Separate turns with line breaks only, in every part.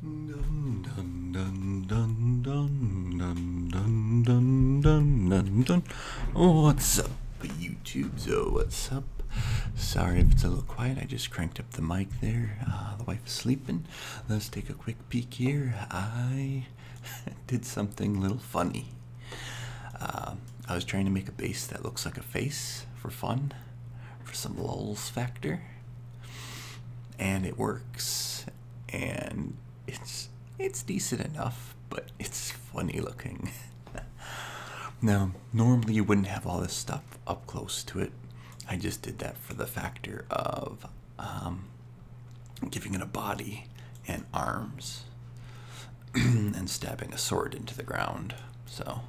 Dun, dun, dun, dun, dun, dun, dun, dun, dun, dun, dun. Oh, what's up, YouTubes? Oh, what's up? Sorry if it's a little quiet. I just cranked up the mic there. The wife is sleeping. Let's take a quick peek here. I did something a little funny. I was trying to make a base that looks like a face for fun, for some lulz factor, and it works. And it's decent enough, but it's funny looking. Now, normally you wouldn't have all this stuff up close to it. I just did that for the factor of giving it a body and arms and stabbing a sword into the ground. So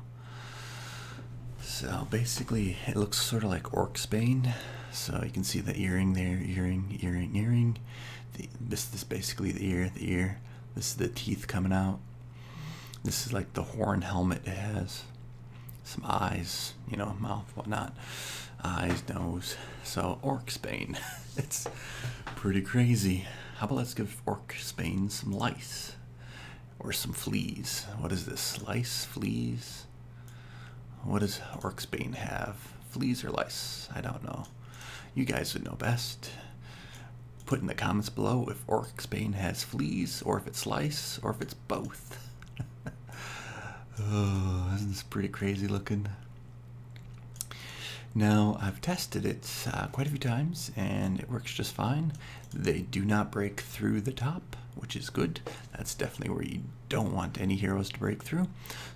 basically it looks sort of like Orksbane. So you can see the earring there, earring. This is basically the ear. This is the teeth coming out. This is like the horn helmet it has. Some eyes, you know, mouth, whatnot. Eyes, nose. So Orksbane. It's pretty crazy. How about let's give Orksbane some lice? Or some fleas. What is this? Lice? Fleas? What does Orksbane have? Fleas or lice? I don't know. You guys would know best. Put in the comments below if Orksbane has fleas, or if it's lice, or if it's both. Oh, isn't this pretty crazy looking? Now, I've tested it quite a few times, and it works just fine. They do not break through the top, which is good. That's definitely where you don't want any heroes to break through.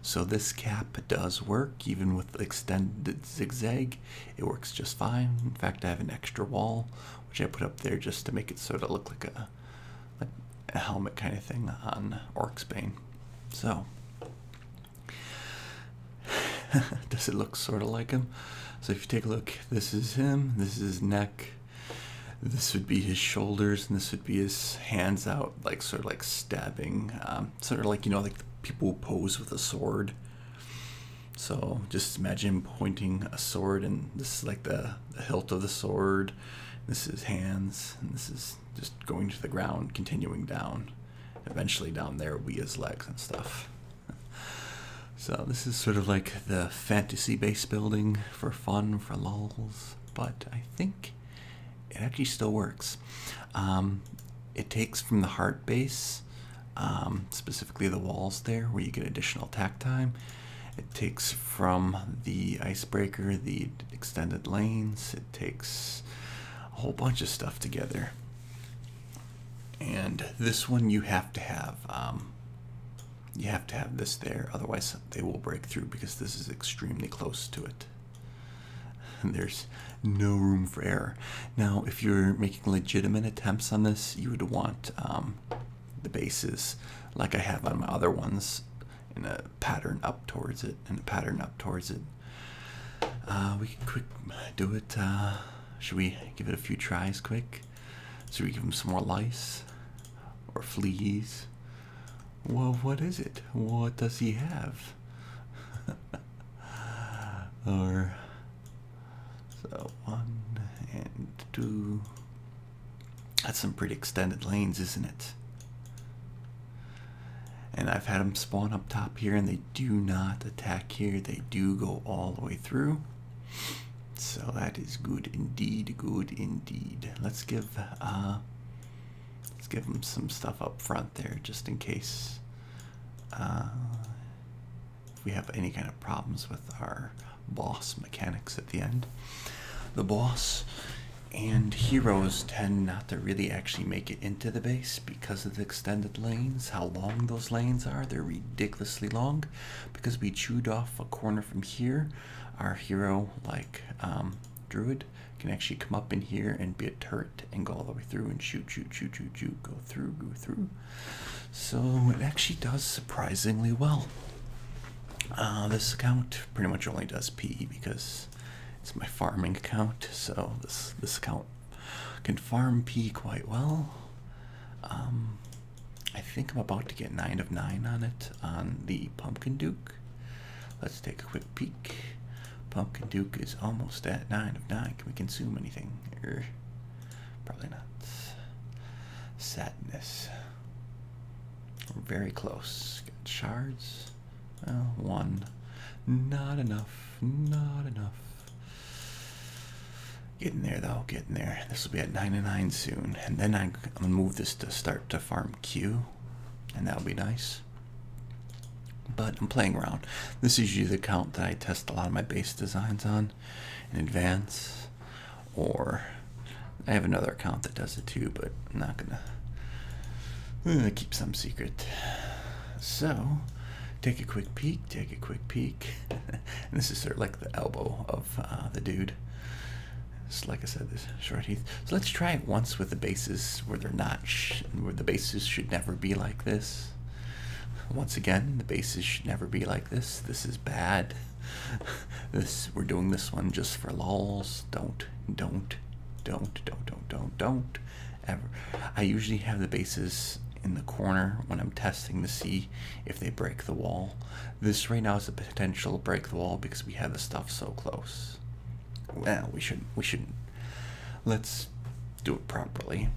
So this cap does work, even with extended zigzag. It works just fine. In fact, I have an extra wall, which I put up there just to make it sort of look like a helmet kind of thing on Orksbane. So, does it look sort of like him? So if you take a look, this is him, this is his neck, this would be his shoulders, and this would be his hands out, like sort of like stabbing, sort of like, you know, like the people who pose with a sword. So just imagine him pointing a sword, and this is like the hilt of the sword, this is hands, and this is just going to the ground, continuing down. Eventually down there will be his legs and stuff. So this is sort of like the fantasy base building for fun, for lulz, but I think it actually still works. It takes from the heart base, specifically the walls there where you get additional attack time. It takes from the icebreaker, the extended lanes. It takes a whole bunch of stuff together. And this one you have to have. You have to have this there, otherwise they will break through, because this is extremely close to it. There's no room for error. Now, if you're making legitimate attempts on this, you would want the bases, like I have on my other ones, in a pattern up towards it, and a pattern up towards it. We can quick do it. Should we give it a few tries quick? Should we give him some more lice? Or fleas? Well, what is it? What does he have? Or so 1 and 2. That's some pretty extended lanes, isn't it? And I've had them spawn up top here, and they do not attack here. They do go all the way through. So that is good indeed. Good indeed. Let's give them some stuff up front there, just in case if we have any kind of problems with our boss mechanics at the end. The boss and heroes tend not to really actually make it into the base because of the extended lanes. How long those lanes are, they're ridiculously long. Because we chewed off a corner from here, our hero, like Druid, can actually come up in here and be a turret and go all the way through and shoot, go through. So it actually does surprisingly well. This account pretty much only does P because it's my farming account, so this account can farm P quite well. I think I'm about to get 9 of 9 on it on the Pumpkin Duke. Let's take a quick peek. Pumpkin Duke is almost at 9 of 9. Can we consume anything? Probably not. Sadness. We're very close. Got shards. Well, one. Not enough. Not enough. Getting there though, getting there. This will be at 99 soon. And then I'm gonna move this to start to farm Q. And that'll be nice. But I'm playing around. This is usually the account that I test a lot of my base designs on in advance. Or I have another account that does it too, but I'm not gonna keep some secret. So take a quick peek, take a quick peek. And this is sort of like the elbow of the dude. Just like I said, this short teeth. So let's try it once with the bases where they're not, where the bases should never be like this. Once again, the bases should never be like this. This is bad. We're doing this one just for lols. Don't ever. I usually have the bases in the corner when I'm testing to see if they break the wall. This right now is a potential to break the wall because we have the stuff so close. Well, we shouldn't. Let's do it properly.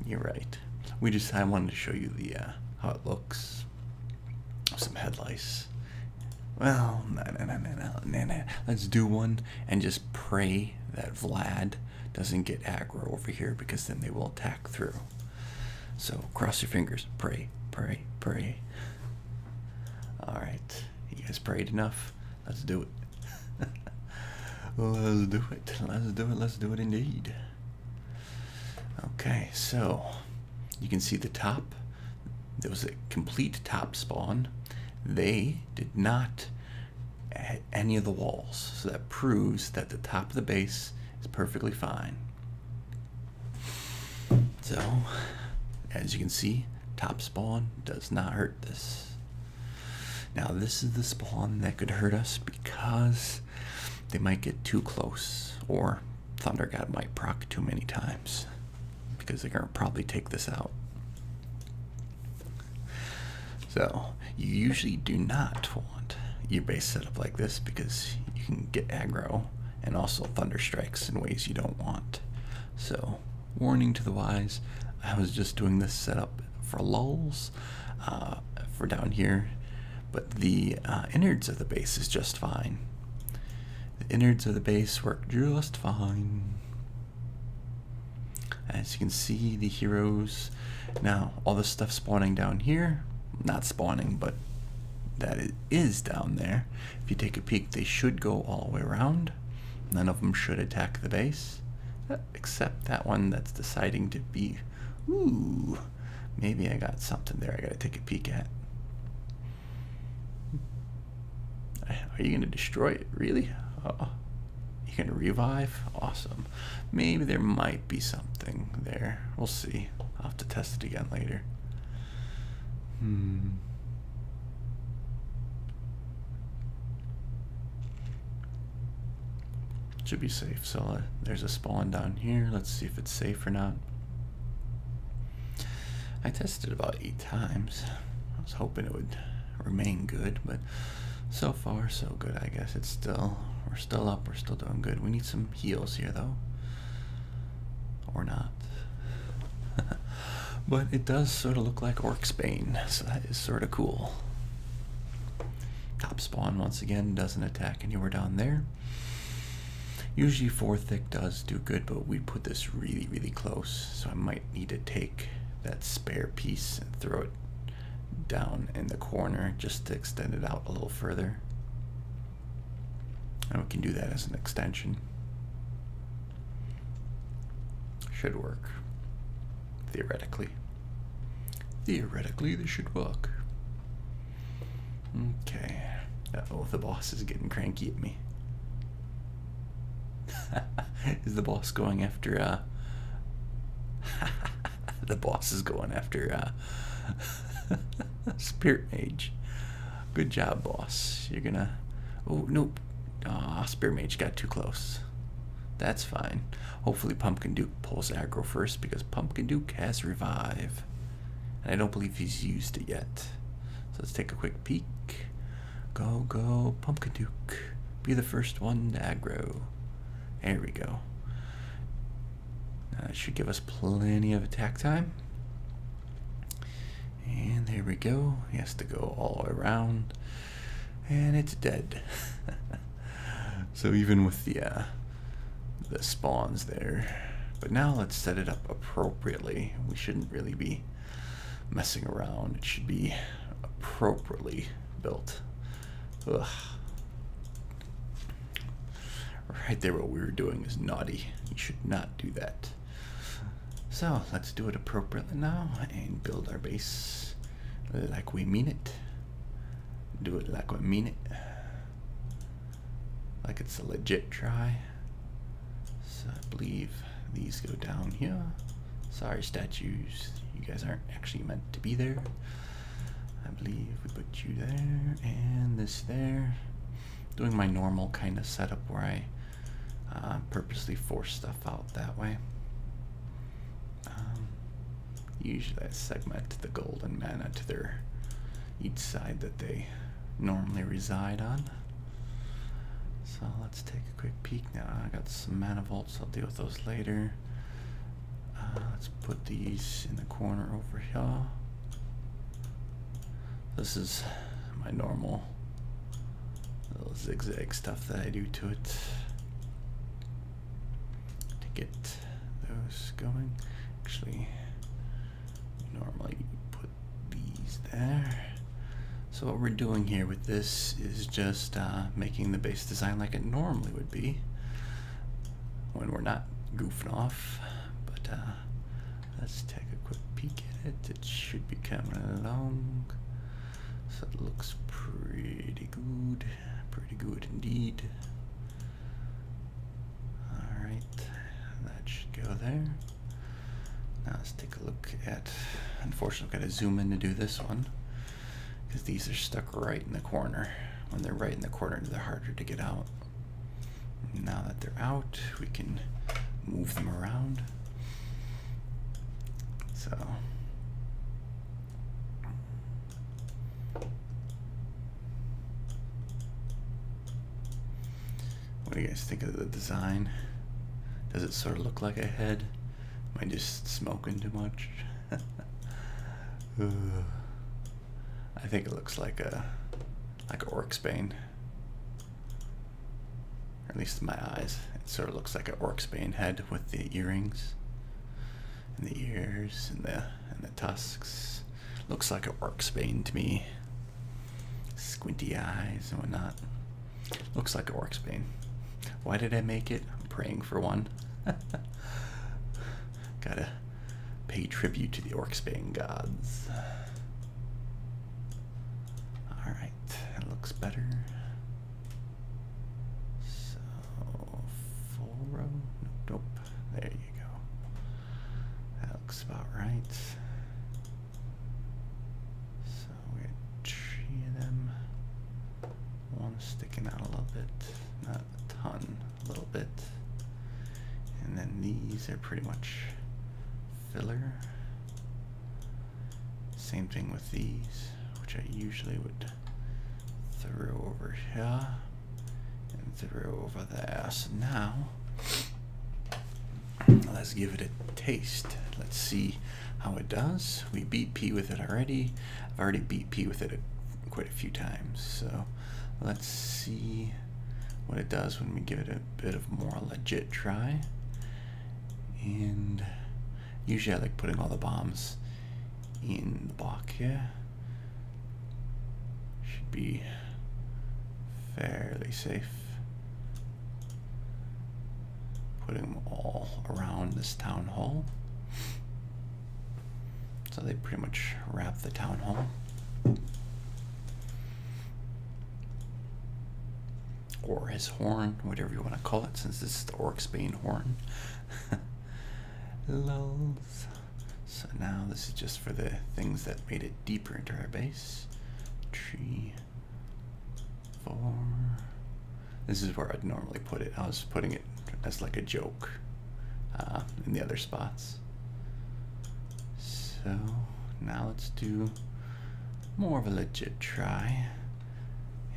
You're right. I wanted to show you the how it looks. Some headlights. Well, no. Let's do one and just pray that Vlad doesn't get aggro over here, because then they will attack through. So cross your fingers. Pray, pray, pray. All right. You guys prayed enough. Let's do it. Let's do it. Let's do it. Let's do it indeed. Okay, so you can see the top. There was a complete top spawn. They did not add any of the walls, so that proves that the top of the base is perfectly fine. So, as you can see, top spawn does not hurt this. Now, this is the spawn that could hurt us because they might get too close, or Thunder God might proc too many times, because they're going to probably take this out. So, you usually do not want your base set up like this, because you can get aggro and also thunder strikes in ways you don't want. So, warning to the wise, I was just doing this setup for lulls, for down here, but the innards of the base is just fine. The innards of the base work just fine. As you can see, the heroes, now all the stuff spawning down here, not spawning, but that it is down there. If you take a peek, they should go all the way around. None of them should attack the base, except that one that's deciding to be, ooh, maybe I got something there I gotta take a peek at. Are you gonna destroy it, really? Oh, you gonna revive? Awesome. Maybe there might be something there. We'll see. I'll have to test it again later. Should be safe. So there's a spawn down here. Let's see if it's safe or not. I tested about 8 times. I was hoping it would remain good, but so far so good. I guess it's still, we're still up, we're still doing good. We need some heals here though, or not. But it does sort of look like Orksbane, so that is sort of cool. Top spawn once again doesn't attack anywhere down there. Usually 4 thick does do good, but we put this really, really close, so I might need to take that spare piece and throw it down in the corner just to extend it out a little further. And we can do that as an extension. Should work. Theoretically. Theoretically, this should work. Okay. Uh-oh, the boss is getting cranky at me. Is the boss going after, the boss is going after, Spirit Mage. Good job, boss. You're gonna... Oh, nope. Aw, Spirit Mage got too close. That's fine. Hopefully Pumpkin Duke pulls aggro first, because Pumpkin Duke has revive. And I don't believe he's used it yet. So let's take a quick peek. Go, go, Pumpkin Duke. Be the first one to aggro. There we go. That should give us plenty of attack time. And there there we go. He has to go all the way around, and it's dead. So even with the spawns there, but now let's set it up appropriately. We shouldn't really be messing around. It should be appropriately built. Ugh. Right there, what we were doing is naughty. You should not do that. So let's do it appropriately now and build our base like we mean it. Do it like we mean it. Like it's a legit try. So I believe these go down here. Sorry, statues. You guys aren't actually meant to be there. I believe we put you there and this there. Doing my normal kind of setup where I purposely force stuff out that way. Usually I segment the gold and mana to their each side that they normally reside on. So let's take a quick peek now. I got some mana vaults. I'll deal with those later. Let's put these in the corner over here. This is my normal little zigzag stuff that I do to it to get those going. Actually, normally put these there. So what we're doing here with this is just making the base design like it normally would be when we're not goofing off. But let's take a quick peek at it. It should be coming along. So it looks pretty good indeed. Alright, that should go there. Now let's take a look at, unfortunately I've got to zoom in to do this one, because these are stuck right in the corner. When they're right in the corner, they're harder to get out. Now that they're out, we can move them around. So what do you guys think of the design? Does it sort of look like a head? Am I just smoking too much? I think it looks like a Orksbane. Or at least in my eyes. It sort of looks like an Orksbane head with the earrings and the ears and the tusks. Looks like an Orksbane to me. Squinty eyes and whatnot. Looks like an Orksbane. Why did I make it? I'm praying for one. Gotta pay tribute to the Orksbane gods. Alright, that looks better. So, full row? Nope. There you go. That looks about right. So, we got 3 of them. One sticking out a little bit. Not a ton, a little bit. And then these are pretty much filler. Same thing with these, which I usually would throw over here and throw over there. So now, let's give it a taste. Let's see how it does. We beat P with it already. I've already beat P with it quite a few times. So let's see what it does when we give it a bit of more legit try. And usually I like putting all the bombs in the block here. Should be fairly safe. Putting them all around this town hall. So they pretty much wrap the town hall. Or his horn, whatever you want to call it, since this is the Orksbane horn. Lulz. So now this is just for the things that made it deeper into our base. 3, 4. This is where I'd normally put it. I was putting it as like a joke in the other spots. So now let's do more of a legit try.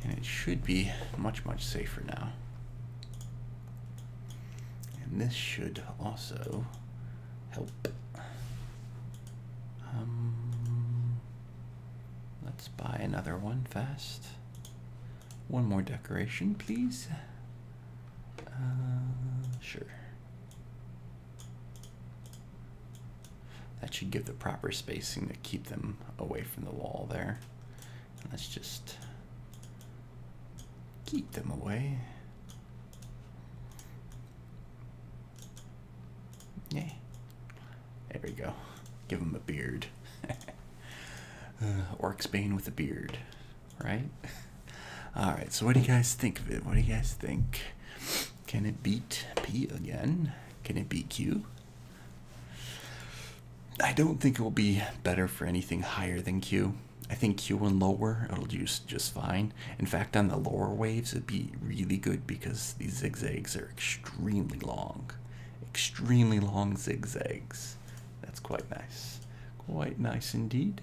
And it should be much, much safer now. And this should also help. Let's buy another one fast. One more decoration, please. Sure. That should give the proper spacing to keep them away from the wall there. And let's just keep them away. Yeah. There we go. Give him a beard. Orksbane with a beard, right? Alright, so what do you guys think of it? What do you guys think? Can it beat P again? Can it beat Q? I don't think it will be better for anything higher than Q. I think Q and lower, it'll do just fine. In fact, on the lower waves, it'd be really good because these zigzags are extremely long. Extremely long zigzags. That's quite nice. Quite nice indeed.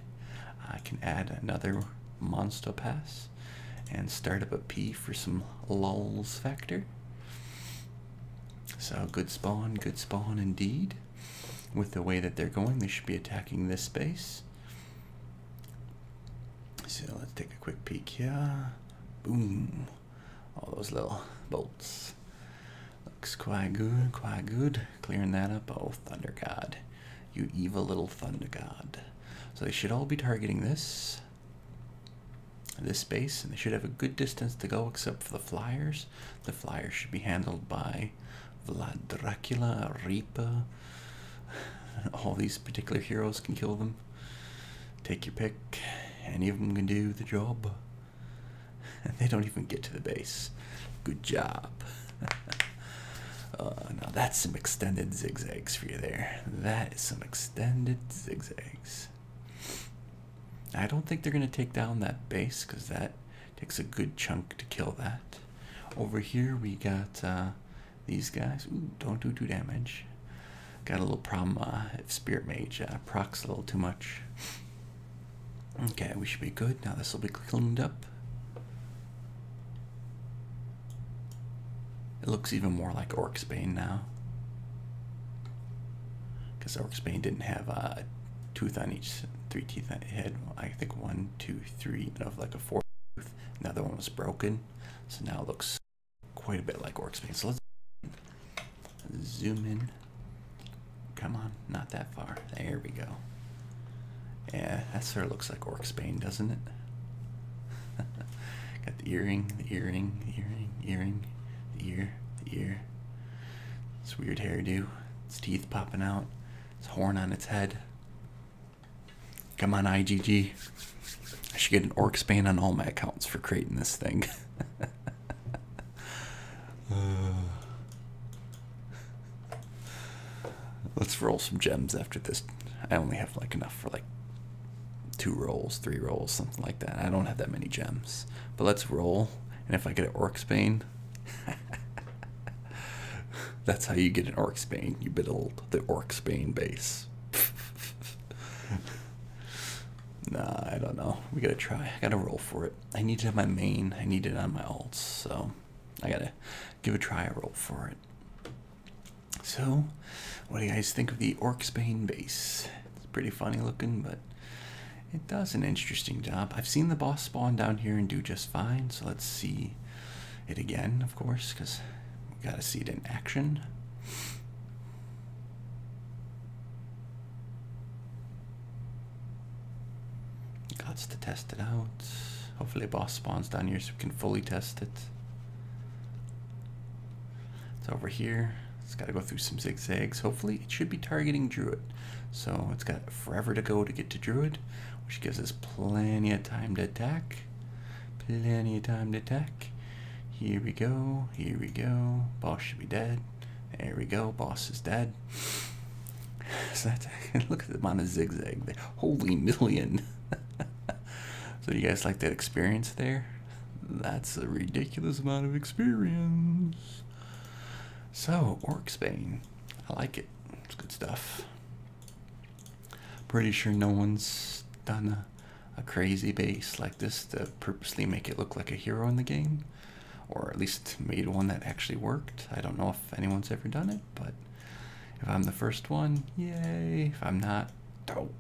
I can add another monster pass and start up a P for some lulls factor. So good spawn indeed. With the way that they're going, they should be attacking this space. So let's take a quick peek here. Boom. All those little bolts. Looks quite good, quite good. Clearing that up. Oh, Thunder God. You evil little Thunder God. So they should all be targeting this space, and they should have a good distance to go except for the flyers. The flyers should be handled by Vlad Dracula, Reaper. All these particular heroes can kill them. Take your pick. Any of them can do the job. They don't even get to the base. Good job. Now that's some extended zigzags for you there. That is some extended zigzags. I don't think they're going to take down that base because that takes a good chunk to kill that. Over here we got these guys. Ooh, don't do too damage. Got a little problem if Spirit Mage procs a little too much. Okay, we should be good. Now this will be cleaned up. It looks even more like Orksbane now. Because Orksbane didn't have a tooth on each, 3 teeth on head. I think 1, 2, 3, of like a 4th tooth. Another one was broken. So now it looks quite a bit like Orksbane. So let's zoom in. Come on, not that far. There we go. Yeah, that sort of looks like Orksbane, doesn't it? Got the earring, the earring, the earring, earring, the ear, the ear. This weird hairdo. Its teeth popping out. Its horn on its head. Come on, IGG. I should get an Orksbane on all my accounts for creating this thing. Let's roll some gems after this. I only have like enough for like 2 rolls, 3 rolls, something like that. I don't have that many gems. But let's roll. And if I get an Orksbane, that's how you get an Orksbane. You build the Orksbane base. Nah, I don't know. We gotta try. I gotta roll for it. I need to have my main. I need it on my alts. So I gotta give a try, a roll for it. So, what do you guys think of the Orksbane base? It's pretty funny looking, but it does an interesting job. I've seen the boss spawn down here and do just fine, so let's see it again, of course, because we gotta see it in action. Gots to test it out. Hopefully a boss spawns down here so we can fully test it. It's over here. It's got to go through some zigzags. Hopefully it should be targeting Druid. So it's got forever to go to get to Druid, which gives us plenty of time to attack. Plenty of time to attack. Here we go. Here we go. Boss should be dead. There we go. Boss is dead. So that's, look at the amount of zigzag there. Holy million. So you guys like that experience there? That's a ridiculous amount of experience. So, Orksbane. I like it. It's good stuff. Pretty sure no one's done a crazy base like this to purposely make it look like a hero in the game. Or at least made one that actually worked. I don't know if anyone's ever done it, but if I'm the first one, yay. If I'm not, dope.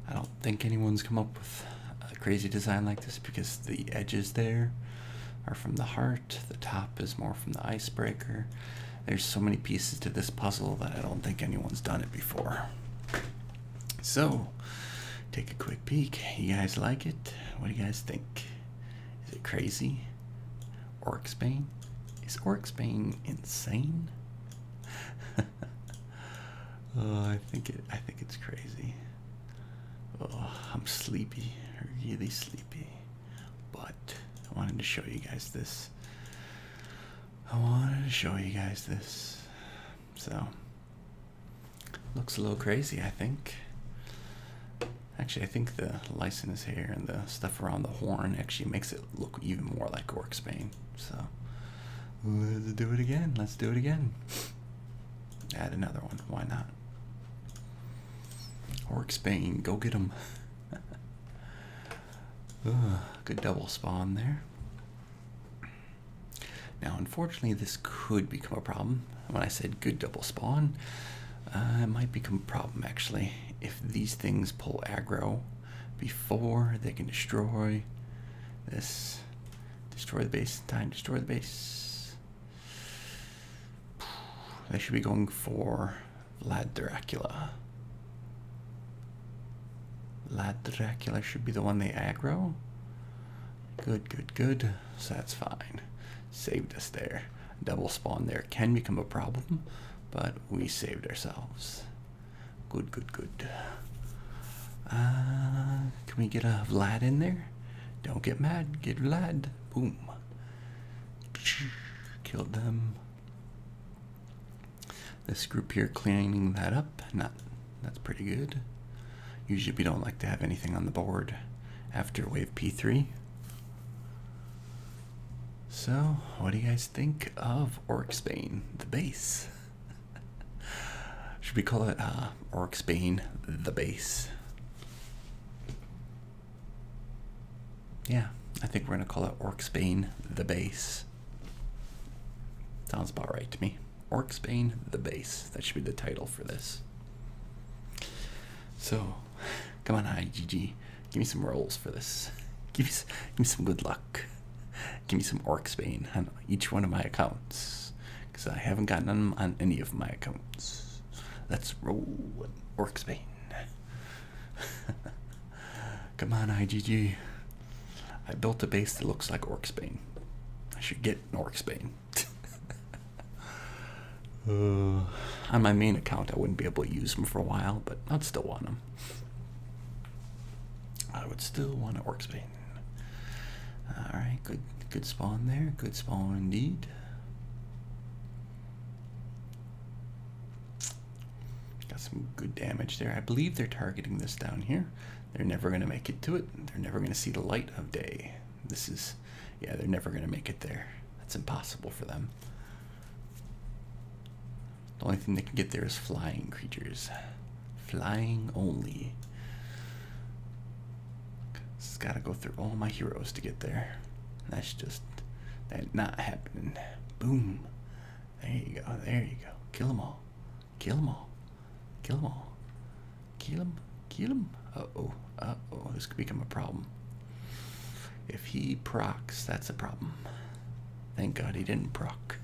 I don't think anyone's come up with a crazy design like this because the edges there are from the heart, the top is more from the icebreaker. There's so many pieces to this puzzle that I don't think anyone's done it before. So, take a quick peek. You guys like it? What do you guys think? Is it crazy? Orksbane? Is Orksbane insane? Oh, I think it's crazy. Oh, I'm sleepy, really sleepy. But I wanted to show you guys this. So, looks a little crazy, I think. Actually, I think the license hair and the stuff around the horn actually makes it look even more like Orksbane. So, let's do it again. Let's do it again. Add another one. Why not? Orksbane, go get him. Good double spawn there. Now, unfortunately, this could become a problem. When I said good double spawn, it might become a problem, actually. If these things pull aggro before they can destroy this. Destroy the base in time. Destroy the base. They should be going for Vlad Dracula. Vlad Dracula should be the one they aggro. Good, good, good. So that's fine. Saved us there. Double spawn there can become a problem, but we saved ourselves. Good, good, good. Can we get a Vlad in there? Don't get mad. Get Vlad. Boom. Killed them. This group here cleaning that up. That's pretty good. Usually we don't like to have anything on the board after wave P3. So, what do you guys think of Orksbane, the base? Should we call it Orksbane, the base? Yeah, I think we're going to call it Orksbane, the base. Sounds about right to me. Orksbane, the base. That should be the title for this. So, come on, IGG. Give me some rolls for this. Give me some good luck. Give me some Orksbane on each one of my accounts, because I haven't gotten them on any of my accounts. Let's roll Orksbane. Come on, IGG. I built a base that looks like Orksbane. I should get an Orksbane. On my main account, I wouldn't be able to use them for a while, but I'd still want them. I would still want an Orksbane. Alright, good spawn there. Good spawn indeed. Got some good damage there. I believe they're targeting this down here. They're never going to make it to it. They're never going to see the light of day. This is, yeah, they're never going to make it there. That's impossible for them. The only thing they can get there is flying creatures. Flying only. It's got to go through all my heroes to get there. That's just not happening. Boom. There you go. There you go. Kill them all. Kill them all. Kill them all. Kill them. Kill them. Uh-oh. Uh-oh. This could become a problem. If he procs, that's a problem. Thank God he didn't proc.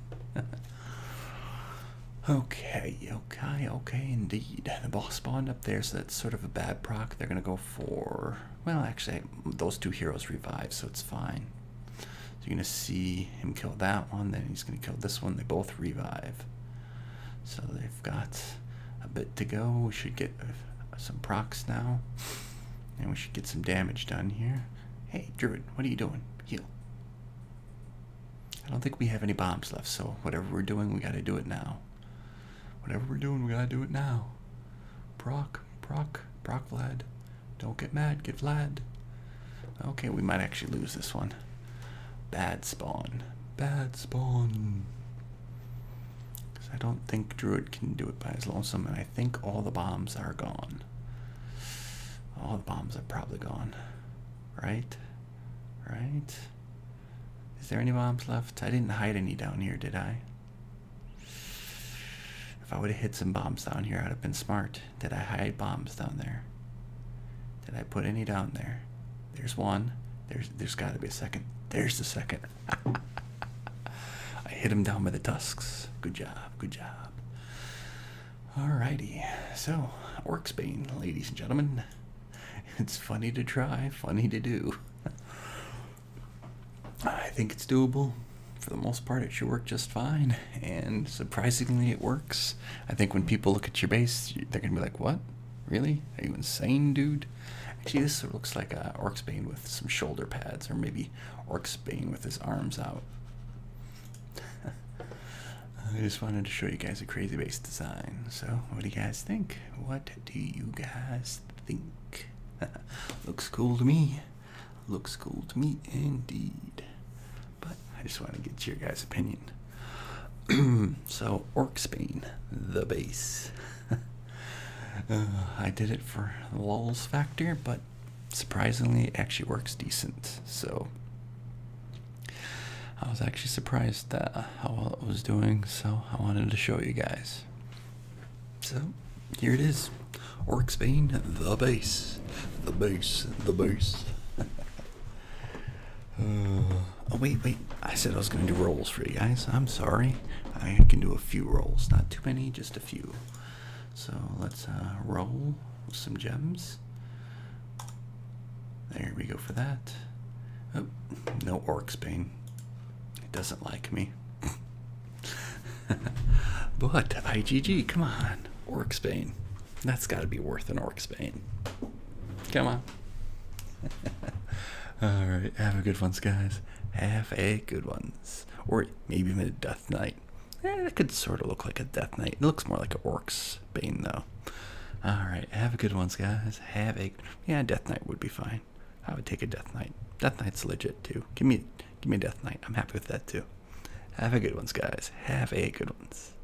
Okay, indeed. The boss spawned up there, so that's sort of a bad proc. They're going to go for... Well, actually, those two heroes revive, so it's fine. So you're going to see him kill that one, then he's going to kill this one. They both revive. So they've got a bit to go. We should get some procs now. And we should get some damage done here. Hey, Druid, what are you doing? Heal. I don't think we have any bombs left, so whatever we're doing, we got to do it now. Whatever we're doing, we gotta do it now. Proc Vlad. Don't get mad, get Vlad. Okay, we might actually lose this one. Bad spawn. Bad spawn. Because I don't think Druid can do it by his lonesome, and I think all the bombs are gone. All the bombs are probably gone. Right? Right? Is there any bombs left? I didn't hide any down here, did I? If I would have hit some bombs down here, I'd have been smart. Did I hide bombs down there? Did I put any down there? There's one. There's got to be a second. There's the second. I hit him down by the tusks. Good job. Good job. Alrighty. So, Orksbane, ladies and gentlemen. It's funny to try, funny to do. I think it's doable. For the most part, it should work just fine. And surprisingly, it works. I think when people look at your base, they're going to be like, what? Really? Are you insane, dude? Actually, this sort of looks like a Orksbane with some shoulder pads, or maybe Orksbane with his arms out. I just wanted to show you guys a crazy base design. So, what do you guys think? What do you guys think? Looks cool to me. Looks cool to me indeed. But I just want to get your guys' opinion. So, Orksbane, the base. I did it for the lulz factor, but surprisingly, it actually works decent. So, I was actually surprised at how well it was doing, so I wanted to show you guys. So, here it is. Orksbane, the base. The base. The base. Oh, wait. I said I was going to do rolls for you guys. I'm sorry. I can do a few rolls. Not too many, just a few. So, let's roll with some gems. There we go for that. Oh, no Orksbane. It doesn't like me. But, IGG, come on. Orksbane. That's got to be worth an Orksbane. Come on. Alright, have a good ones, guys. Have a good ones. Or maybe even a Death Knight. It could sort of look like a Death Knight. It looks more like an Orksbane, though. Alright, have a good ones, guys. Have a... Yeah, Death Knight would be fine. I would take a Death Knight. Death Knight's legit, too. Give me a Death Knight. I'm happy with that, too. Have a good ones, guys. Have a good ones.